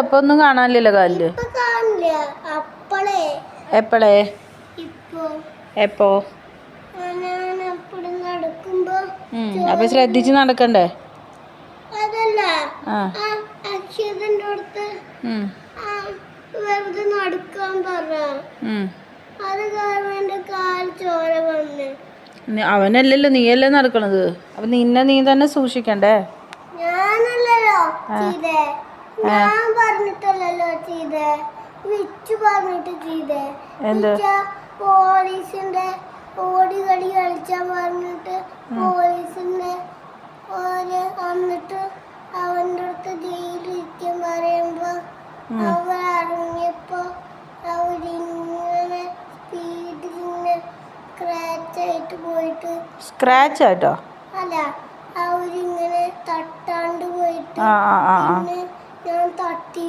ഇപ്പൊ ഒന്നും കാണാനില്ലല്ലോ കാലില്. എപ്പോഴേ എപ്പോ? അപ്പൊ ശ്രദ്ധിച്ച് നടക്കണ്ടേ? അവനല്ലല്ലോ, നീയല്ലേ നടക്കണത്. അപ്പൊ നിന്നെ നീ തന്നെ സൂക്ഷിക്കണ്ടേ? എന്ത് പോലീസിന്റെ ഓടി കളി കളിച്ചാൻ പറഞ്ഞിട്ട് പോലീസിന്റെ വന്നിട്ട് അവന്റെ അടുത്ത് ജയിലിരിക്കാൻ പറയുമ്പോ അവരറിഞ്ഞപ്പോ അവരിങ്ങനെ സ്പീഡിലിങ്ങനെ സ്ക്രാച്ച് ആയിട്ട് പോയിട്ട്. സ്ക്രാച്ച് ആയിട്ടോ? അല്ല, അവരിങ്ങനെ തട്ടാണ്ട് പോയിട്ട് പിന്നെ